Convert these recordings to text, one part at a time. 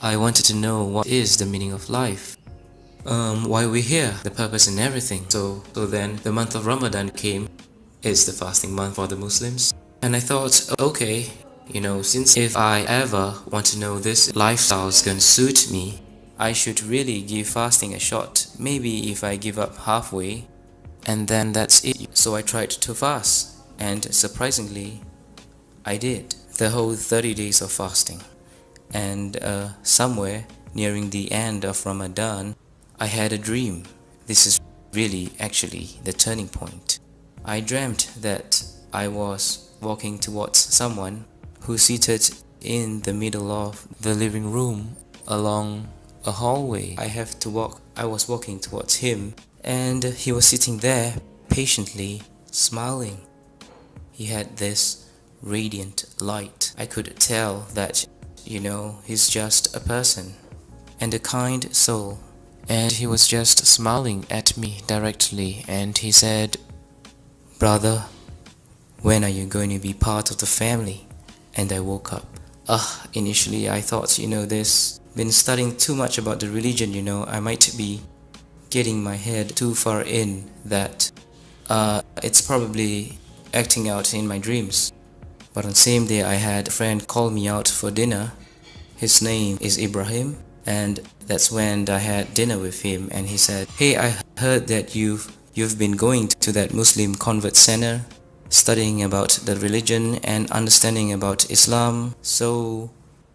I wanted to know what is the meaning of life. Why we're here, the purpose and everything. So then the month of Ramadan came. It's the fasting month for the Muslims. And I thought, okay, since if I ever want to know this lifestyle is gonna suit me, I should really give fasting a shot. Maybe if I give up halfway, and then that's it. So I tried to fast, and surprisingly, I did the whole 30 days of fasting. And somewhere nearing the end of Ramadan, I had a dream. This is really actually the turning point. I dreamt that I was walking towards someone who's seated in the middle of the living room along a hallway. I was walking towards him, and he was sitting there patiently smiling. He had this radiant light. I could tell that, he's just a person and a kind soul. And he was just smiling at me directly, and he said, "Brother, when are you going to be part of the family?" And I woke up. Initially I thought, this been studying too much about the religion, I might be getting my head too far in that it's probably acting out in my dreams. But on the same day I had a friend call me out for dinner. His name is Ibrahim, and that's when I had dinner with him, and he said, "Hey, I heard that you've been going to that Muslim convert center, studying about the religion and understanding about Islam. So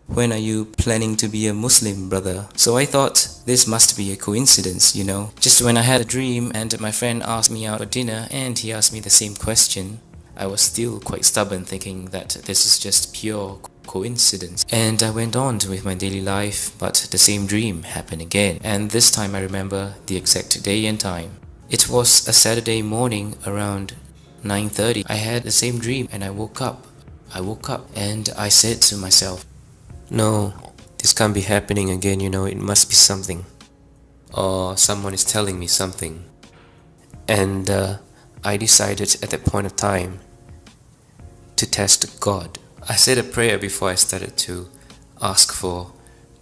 when are you planning to be a Muslim, brother?" So I thought this must be a coincidence, Just when I had a dream and my friend asked me out for dinner and he asked me the same question, I was still quite stubborn, thinking that this is just pure coincidence. And I went on with my daily life, but the same dream happened again. And this time I remember the exact day and time. It was a Saturday morning around 9:30. I had the same dream and I woke up and I said to myself, "No, this can't be happening again, it must be something. Or someone is telling me something." And I decided at that point of time to test God. I said a prayer before I started to ask for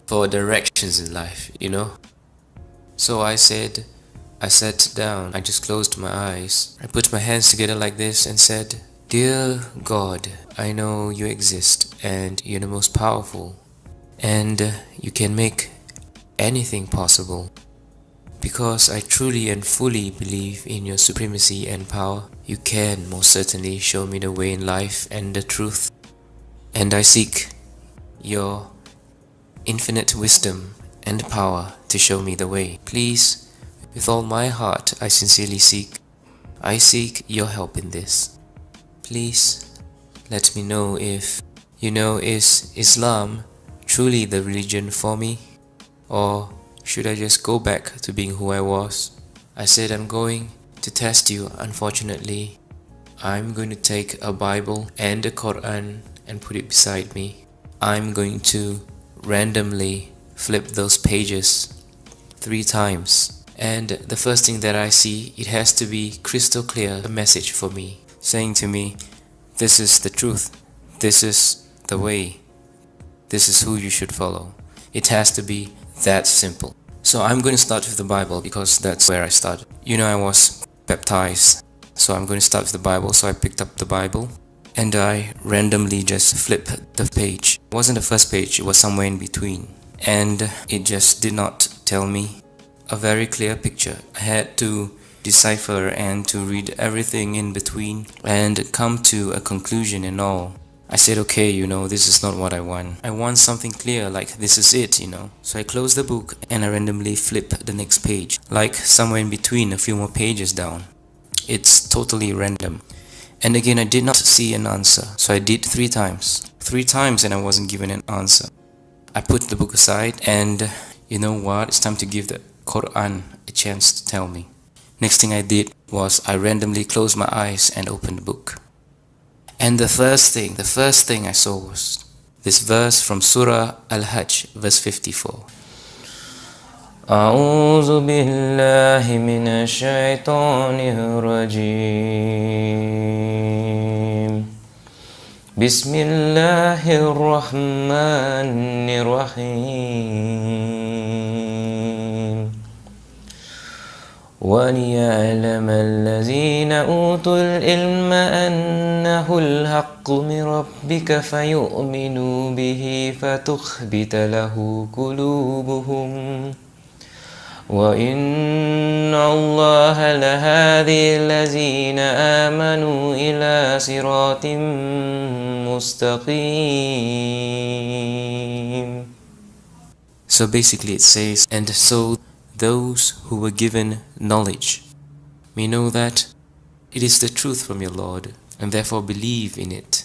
directions in life, So I sat down, I just closed my eyes, I put my hands together like this and said, "Dear God, I know you exist and you're the most powerful, and you can make anything possible. Because I truly and fully believe in your supremacy and power, you can most certainly show me the way in life and the truth. And I seek your infinite wisdom and power to show me the way. Please, with all my heart, I sincerely seek your help in this. Please, let me know if, is Islam truly the religion for me? Or should I just go back to being who I was?" I said, "I'm going to test you. Unfortunately, I'm going to take a Bible and a Quran and put it beside me. I'm going to randomly flip those pages 3 times. And the first thing that I see, it has to be crystal clear, a message for me, saying to me, this is the truth, this is the way, this is who you should follow. It has to be that simple." So I'm going to start with the Bible because that's where I started. I was baptized, so I'm going to start with the Bible. So I picked up the Bible and I randomly just flipped the page. It wasn't the first page, it was somewhere in between. And it just did not tell me a very clear picture. I had to decipher and to read everything in between and come to a conclusion and all. I said, okay, this is not what I want. I want something clear, like this is it, So I closed the book and I randomly flipped the next page, like somewhere in between, a few more pages down. It's totally random. And again, I did not see an answer. So I did 3 times. 3 times and I wasn't given an answer. I put the book aside and you know what? It's time to give the Quran a chance to tell me. Next thing I did was I randomly closed my eyes and opened the book. And the first thing I saw was this verse from Surah Al-Hajj, verse 54. أعوذ بالله من الشيطان الرجيم بسم الله الرحمن الرحيم وليعلم الذين أوتوا العلم أنه الحق من ربك فيؤمنوا به فتخبت له قلوبهم وإن الله لهادي الذين آمنوا إلى صراط مستقيم. So basically it says, and so those who were given knowledge may know that it is the truth from your Lord, and therefore believe in it,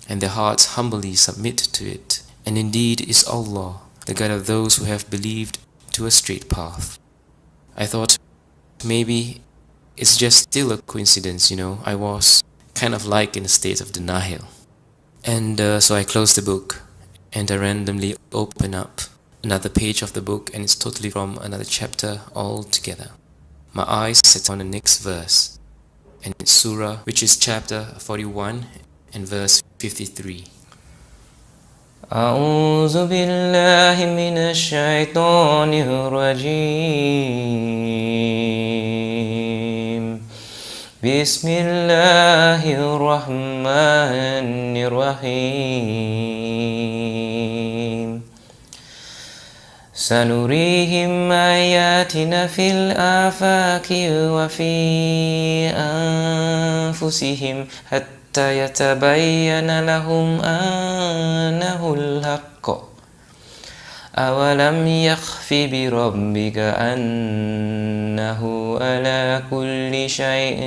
and their hearts humbly submit to it. And indeed is Allah, the guide of those who have believed to a straight path. I thought maybe it's just still a coincidence, I was kind of like in a state of denial. And so I closed the book and I randomly open up another page of the book, and it's totally from another chapter altogether. My eyes set on the next verse, and it's Surah, which is chapter 41 and verse 53. أعوذ بالله من الشيطان الرجيم بسم الله الرحمن الرحيم سنريهم آياتنا في الآفاق وفي أنفسهم حتى يتبين لهم أنه الحق أولم يخف بربك أنه على كل شيء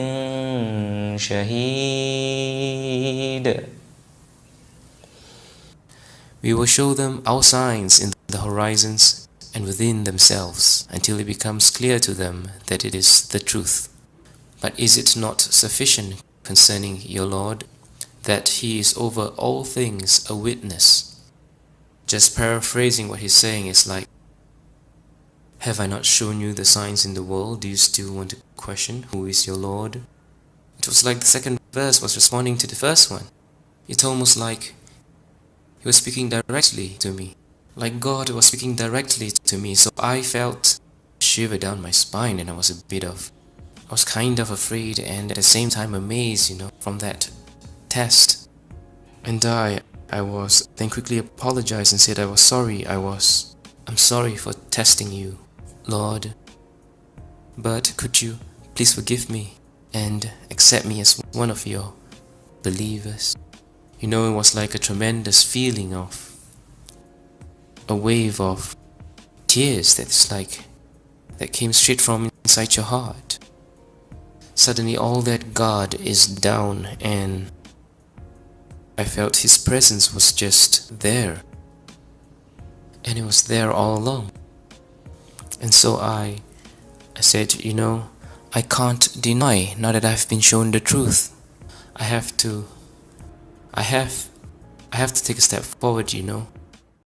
شهيد. We will show them our signs in the horizons and within themselves until it becomes clear to them that it is the truth. But is it not sufficient concerning your Lord that He is over all things a witness? Just paraphrasing what he's saying is like, have I not shown you the signs in the world? Do you still want to question who is your Lord? It was like the second verse was responding to the first one. It's almost like He was speaking directly to me, like God was speaking directly to me. So I felt a shiver down my spine, and I was kind of afraid and at the same time amazed, from that test. And I was then quickly apologized and said I was sorry. I'm sorry for testing you, Lord. But could you please forgive me and accept me as one of your believers? It was like a tremendous feeling of a wave of tears that came straight from inside your heart. Suddenly all that God is down, and I felt His presence was just there, and it was there all along. And so I said, I can't deny now that I've been shown the truth. I have to take a step forward,